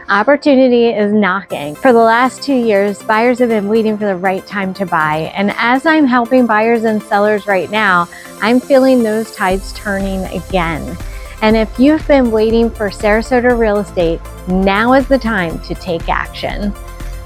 Opportunity is knocking. For the last 2 years, buyers have been waiting for the right time to buy. And as I'm helping buyers and sellers right now, I'm feeling those tides turning again. And if you've been waiting for Sarasota real estate, now is the time to take action.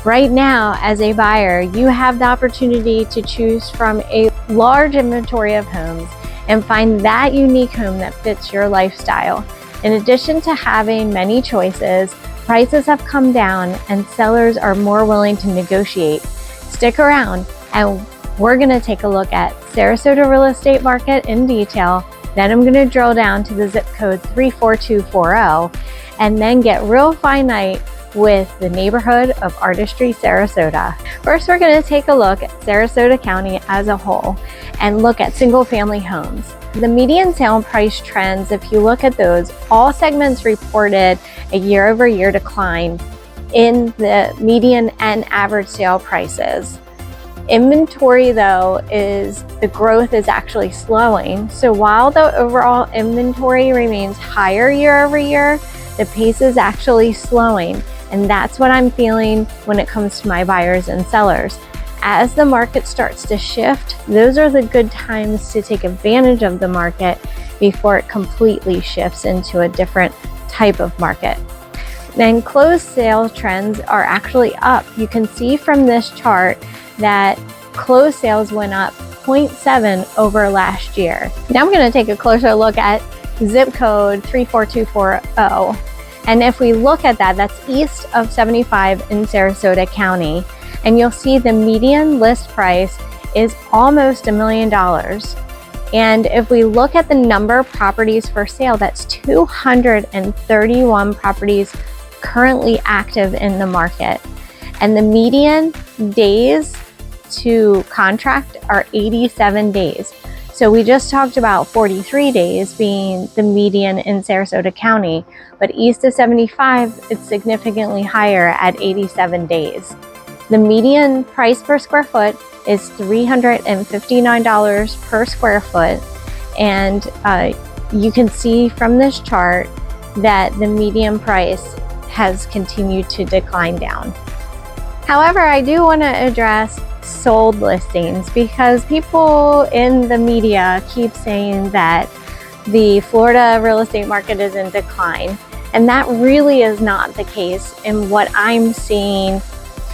Right now, as a buyer, you have the opportunity to choose from a large inventory of homes and find that unique home that fits your lifestyle. In addition to having many choices, prices have come down and sellers are more willing to negotiate. Stick around and we're going to take a look at Sarasota Real Estate Market in detail. Then I'm going to drill down to the zip code 34240 and then get real finite with the neighborhood of Artistry Sarasota. First, we're going to take a look at Sarasota County as a whole and look at single family homes. The median sale price trends, if you look at those, all segments reported a year-over-year decline in the median and average sale prices. Inventory, though, the growth is actually slowing. So while the overall inventory remains higher year over year, the pace is actually slowing. And that's what I'm feeling when it comes to my buyers and sellers. As the market starts to shift, those are the good times to take advantage of the market before it completely shifts into a different type of market. Then closed sale trends are actually up. You can see from this chart that closed sales went up 0.7 over last year. Now I'm going to take a closer look at zip code 34240. And if we look at that, that's east of 75 in Sarasota County. And you'll see the median list price is almost $1 million. And if we look at the number of properties for sale, that's 231 properties currently active in the market. And the median days to contract are 87 days. So we just talked about 43 days being the median in Sarasota County, but east of 75, it's significantly higher at 87 days. The median price per square foot is $359 per square foot. And you can see from this chart that the median price has continued to decline down. However, I do want to address sold listings because people in the media keep saying that the Florida real estate market is in decline, and that really is not the case in what I'm seeing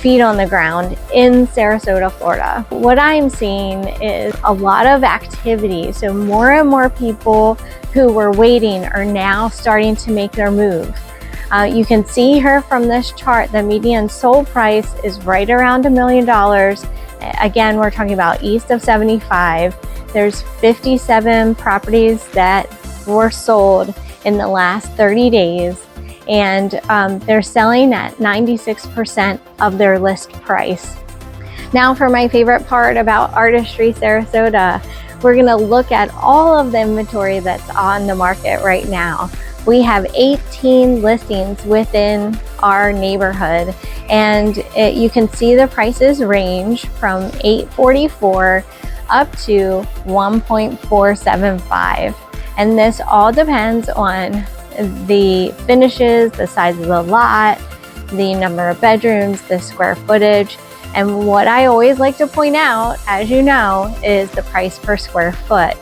feet on the ground in Sarasota, Florida. What I'm seeing is a lot of activity, so more and more people who were waiting are now starting to make their move. You can see here from this chart, the median sold price is right around $1 million. Again, we're talking about east of 75. There's 57 properties that were sold in the last 30 days, and they're selling at 96% of their list price. Now for my favorite part about Artistry Sarasota, we're gonna look at all of the inventory that's on the market right now. We have 18 listings within our neighborhood, and you can see the prices range from $844 up to $1.475. And this all depends on the finishes, the size of the lot, the number of bedrooms, the square footage. And what I always like to point out, as you know, is the price per square foot.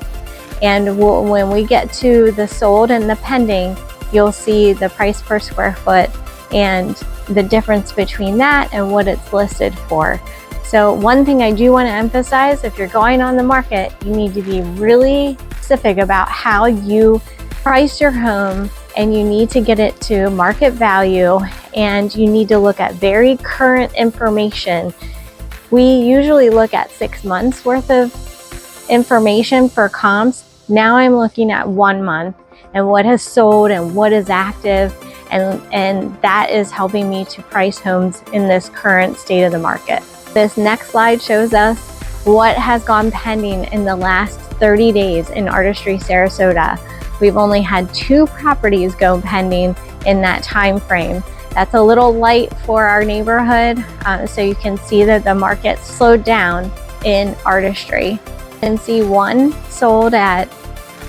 And when we get to the sold and the pending, you'll see the price per square foot and the difference between that and what it's listed for. So one thing I do want to emphasize, if you're going on the market, you need to be really specific about how you price your home, and you need to get it to market value, and you need to look at very current information. We usually look at 6 months worth of information for comps. Now I'm looking at 1 month and what has sold and what is active, and that is helping me to price homes in this current state of the market. This next slide shows us what has gone pending in the last 30 days in Artistry Sarasota. We've only had 2 properties go pending in that time frame. That's a little light for our neighborhood, so you can see that the market slowed down in Artistry. You can see one sold at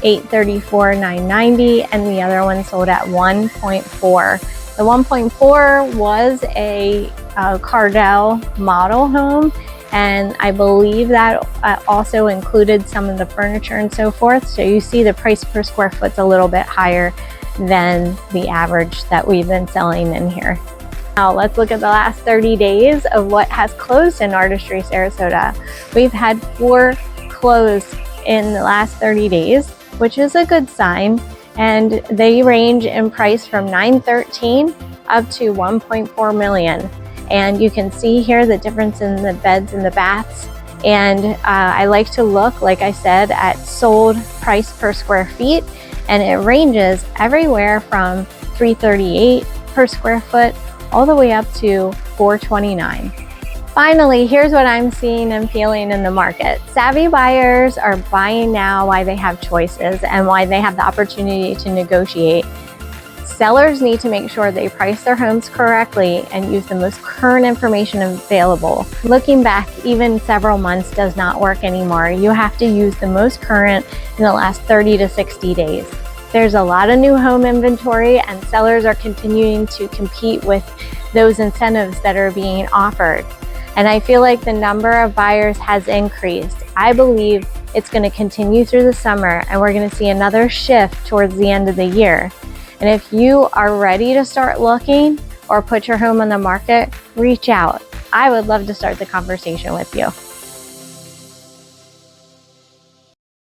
$834,990 and the other one sold at $1.4 The 1.4 was a Cardell model home, and I believe that also included some of the furniture and so forth. So you see the price per square foot's a little bit higher than the average that we've been selling in here. Now let's look at the last 30 days of what has closed in Artistry Sarasota. We've had 4 close in the last 30 days, which is a good sign. And they range in price from $913 up to $1.4 million. And you can see here the difference in the beds and the baths. And I like to look, like I said, at sold price per square feet. And it ranges everywhere from $338 per square foot all the way up to $429. Finally, here's what I'm seeing and feeling in the market. Savvy buyers are buying now while they have choices and why they have the opportunity to negotiate. Sellers need to make sure they price their homes correctly and use the most current information available. Looking back even several months does not work anymore. You have to use the most current in the last 30 to 60 days. There's a lot of new home inventory, and sellers are continuing to compete with those incentives that are being offered. And I feel like the number of buyers has increased. I believe it's going to continue through the summer, and we're going to see another shift towards the end of the year. And if you are ready to start looking or put your home on the market, reach out. I would love to start the conversation with you.